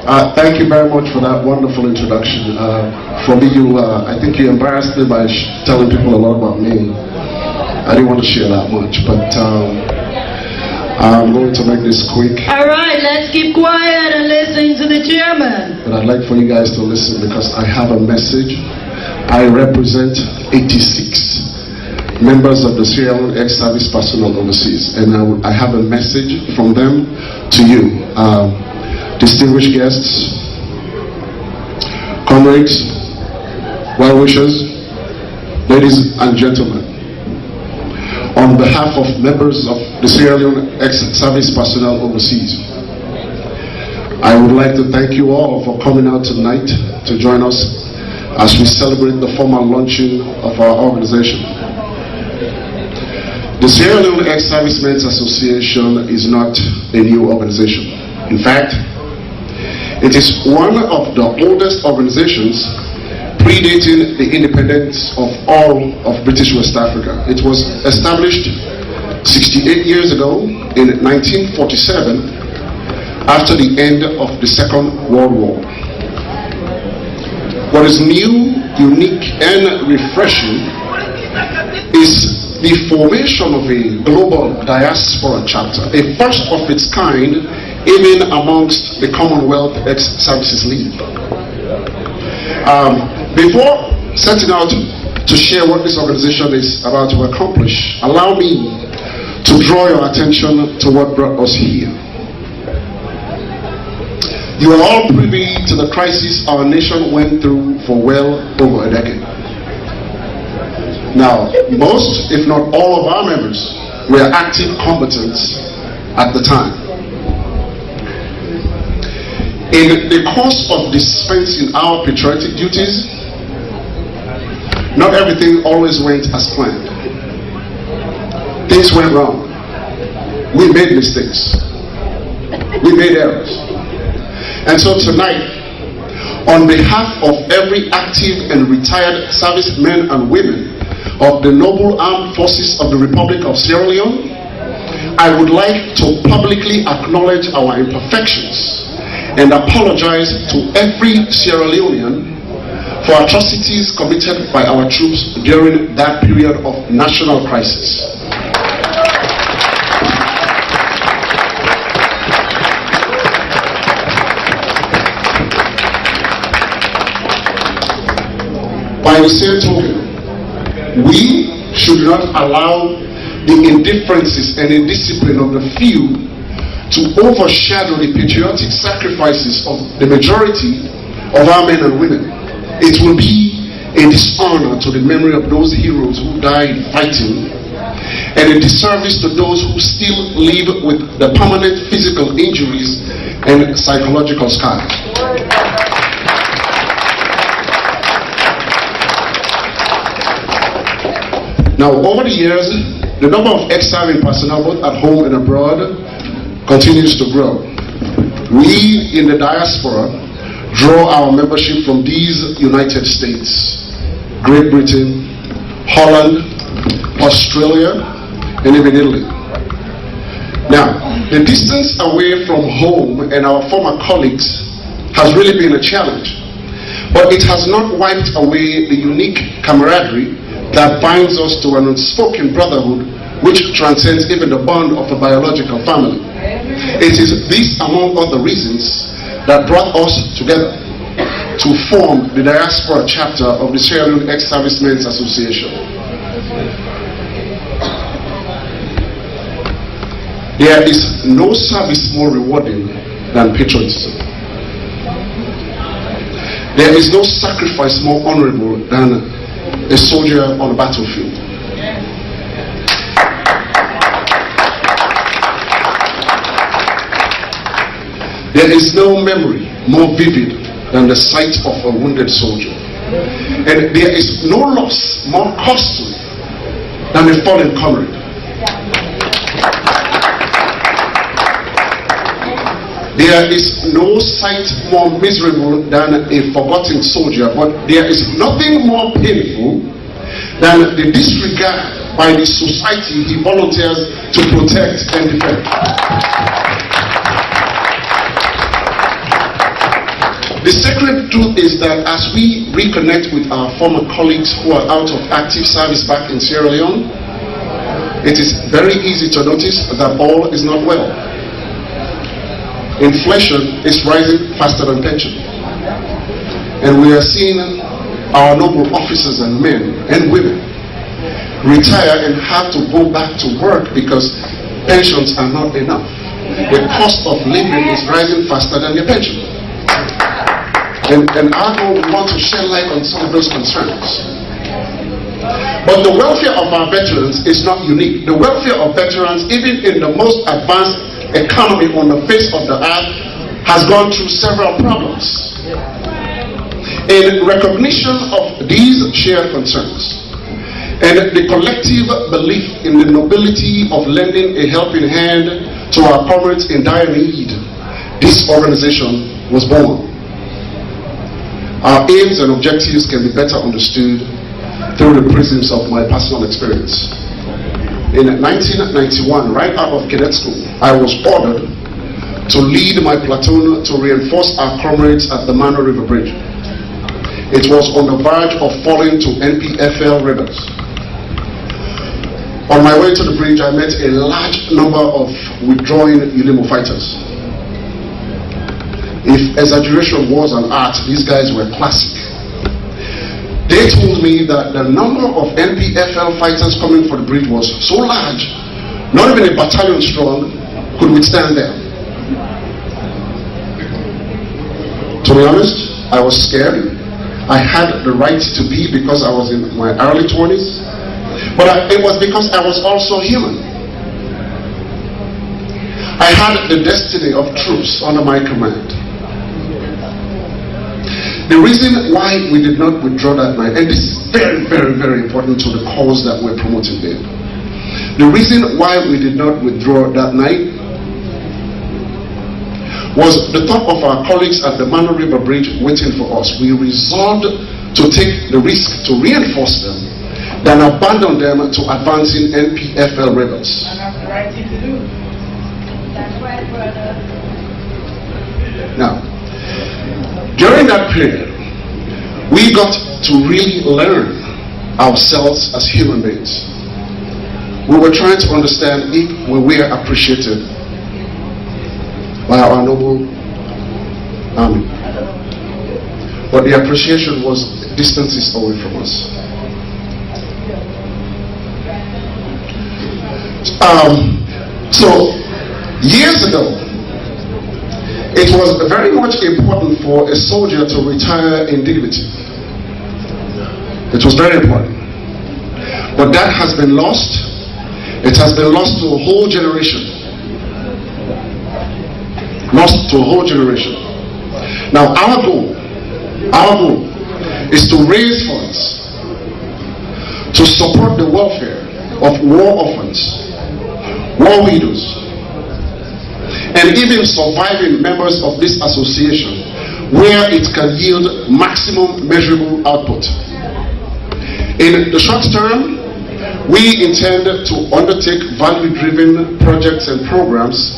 Thank you very much for that wonderful introduction. For me, I think you embarrassed me by telling people a lot about me. I didn't want to share that much, but I'm going to make this quick. All right, let's keep quiet and listen to the chairman. But I'd like for you guys to listen because I have a message. I represent 86 members of the Sierra Leone ex-service personnel overseas, and I have a message from them to you. Distinguished guests, comrades, well-wishers, ladies and gentlemen, on behalf of members of the Sierra Leone ex-service personnel overseas, I would like to thank you all for coming out tonight to join us as we celebrate the formal launching of our organization. The Sierra Leone Ex-Servicemen's Association is not a new organization. In fact, it is one of the oldest organizations predating the independence of all of British West Africa. It was established 68 years ago in 1947 after the end of the Second World War. What is new, unique, and refreshing is the formation of a global diaspora chapter, a first of its kind even amongst the Commonwealth Ex-Services League. Before setting out to share what this organization is about to accomplish, allow me to draw your attention to what brought us here. You are all privy to the crisis our nation went through for well over a decade. Now, most, if not all of our members were active combatants at the time. In the course of dispensing our patriotic duties, not everything always went as planned. Things went wrong. We made mistakes. We made errors. And so tonight, on behalf of every active and retired servicemen and women of the noble armed forces of the Republic of Sierra Leone, I would like to publicly acknowledge our imperfections and apologize to every Sierra Leonean for atrocities committed by our troops during that period of national crisis. By the same token, we should not allow the indifferences and indiscipline of the few to overshadow the patriotic sacrifices of the majority of our men and women. It will be a dishonor to the memory of those heroes who died fighting, and a disservice to those who still live with the permanent physical injuries and psychological scars. Now, over the years, the number of ex-serving personnel, both at home and abroad, continues to grow. We in the diaspora draw our membership from these United States, Great Britain, Holland, Australia, and even Italy. Now, the distance away from home and our former colleagues has really been a challenge, but it has not wiped away the unique camaraderie that binds us to an unspoken brotherhood which transcends even the bond of a biological family. It is this, among other reasons, that brought us together to form the diaspora chapter of the Sierra Leone Ex-Servicemen's Association. There is no service more rewarding than patriotism. There is no sacrifice more honorable than a soldier on a battlefield. There is no memory more vivid than the sight of a wounded soldier. And there is no loss more costly than a fallen comrade. There is no sight more miserable than a forgotten soldier, but there is nothing more painful than the disregard by the society he volunteers to protect and defend. The sacred truth is that as we reconnect with our former colleagues who are out of active service back in Sierra Leone, it is very easy to notice that all is not well. Inflation is rising faster than pension. And we are seeing our noble officers and men and women retire and have to go back to work because pensions are not enough. The cost of living is rising faster than your pension. And I want to shed light on some of those concerns. But the welfare of our veterans is not unique. The welfare of veterans, even in the most advanced economy on the face of the earth, has gone through several problems. In recognition of these shared concerns and the collective belief in the nobility of lending a helping hand to our comrades in dire need, this organization was born. Our aims and objectives can be better understood through the prisms of my personal experience. In 1991, right out of cadet school, I was ordered to lead my platoon to reinforce our comrades at the Mano River Bridge. It was on the verge of falling to NPFL rebels. On my way to the bridge, I met a large number of withdrawing UNIMO fighters. If exaggeration was an art, these guys were classic. They told me that the number of NPFL fighters coming for the bridge was so large, not even a battalion strong could withstand them. To be honest, I was scared. I had the right to be because I was in my early 20s, but it was because I was also human. I had the destiny of troops under my command. The reason why we did not withdraw that night, and this is very, very, very important to the cause that we're promoting there. The reason why we did not withdraw that night was the thought of our colleagues at the Mano River Bridge waiting for us. We resolved to take the risk to reinforce them than abandon them to advancing NPFL rebels. And that's the right thing to do. That's right, brother. Now, during that period, we got to really learn ourselves as human beings. We were trying to understand if we were appreciated by our noble army. But the appreciation was distances away from us. So, years ago, it was very much important for a soldier to retire in dignity. It was very important. But that has been lost. It has been lost to a whole generation. Lost to a whole generation. Now our goal is to raise funds to support the welfare of war orphans, war widows, and even surviving members of this association where it can yield maximum measurable output. In the short term, we intend to undertake value-driven projects and programs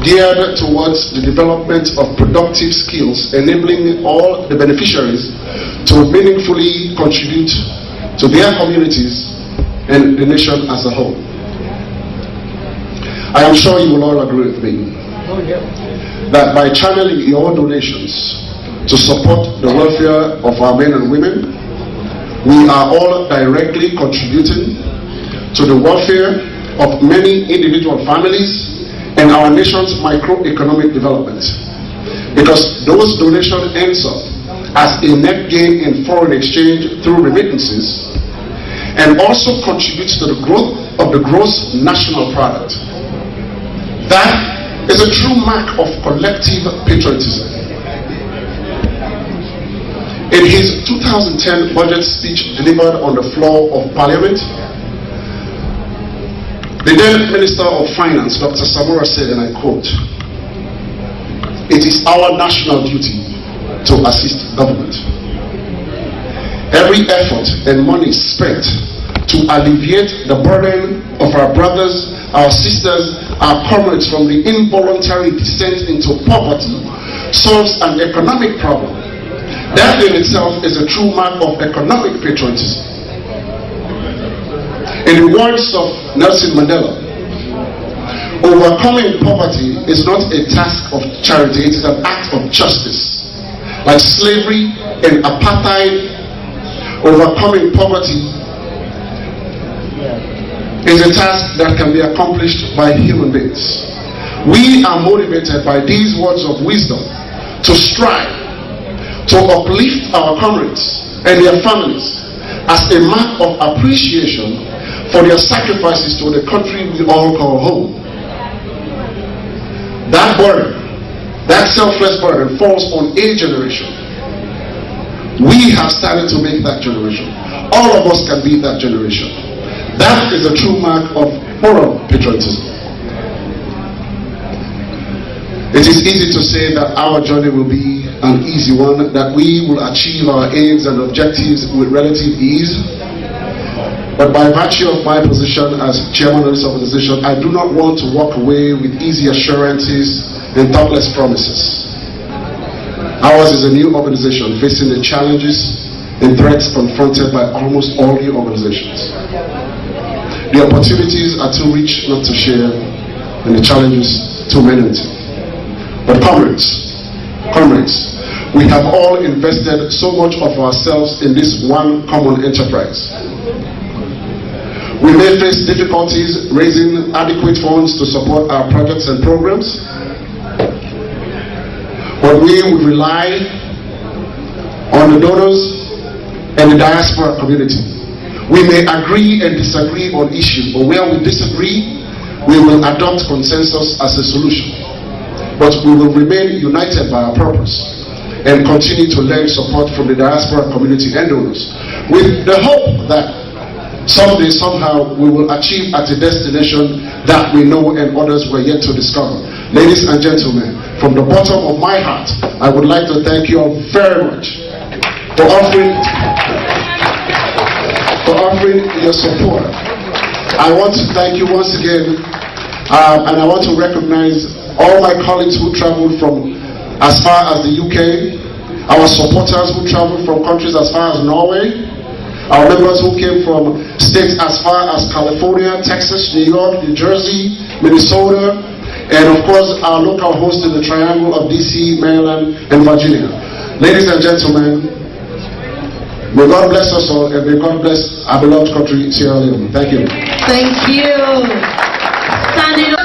geared towards the development of productive skills, enabling all the beneficiaries to meaningfully contribute to their communities and the nation as a whole. I am sure you will all agree with me that by channeling your donations to support the welfare of our men and women, we are all directly contributing to the welfare of many individual families and our nation's microeconomic development. Because those donations ends up as a net gain in foreign exchange through remittances and also contributes to the growth of the gross national product. That is a true mark of collective patriotism. In his 2010 budget speech delivered on the floor of Parliament, the then Minister of Finance, Dr. Samora, said, and I quote, "It is our national duty to assist government. Every effort and money spent to alleviate the burden of our brothers, our sisters, our comrades from the involuntary descent into poverty solves an economic problem That in itself is a true mark of economic patriotism. In the words of Nelson Mandela, overcoming poverty is not a task of charity, it is an act of justice. Like slavery and apartheid, overcoming poverty is a task that can be accomplished by human beings. We are motivated by these words of wisdom to strive to uplift our comrades and their families as a mark of appreciation for their sacrifices to the country we all call home. That burden, that selfless burden, falls on a generation. We have started to make that generation. All of us can be that generation. That is a true mark of moral patriotism. It is easy to say that our journey will be an easy one, that we will achieve our aims and objectives with relative ease. But by virtue of my position as chairman of this organization, I do not want to walk away with easy assurances and thoughtless promises. Ours is a new organization facing the challenges and threats confronted by almost all new organizations. The opportunities are too rich not to share, and the challenges too many. But comrades, we have all invested so much of ourselves in this one common enterprise. We may face difficulties raising adequate funds to support our projects and programs, but we would rely on the donors and the diaspora community. We may agree and disagree on issues, but where we disagree, we will adopt consensus as a solution. But we will remain united by our purpose and continue to lend support from the diaspora community and donors, with the hope that someday, somehow, we will achieve at a destination that we know and others were yet to discover. Ladies and gentlemen, from the bottom of my heart, I would like to thank you all very much for offering your support. I want to thank you once again, and I want to recognize all my colleagues who traveled from as far as the UK, our supporters who traveled from countries as far as Norway, our members who came from states as far as California, Texas, New York, New Jersey, Minnesota, and of course our local host in the triangle of DC, Maryland, and Virginia. Ladies and gentlemen, may God bless us all, and may God bless our beloved country, Sierra Leone. Thank you. Thank you. Standing up.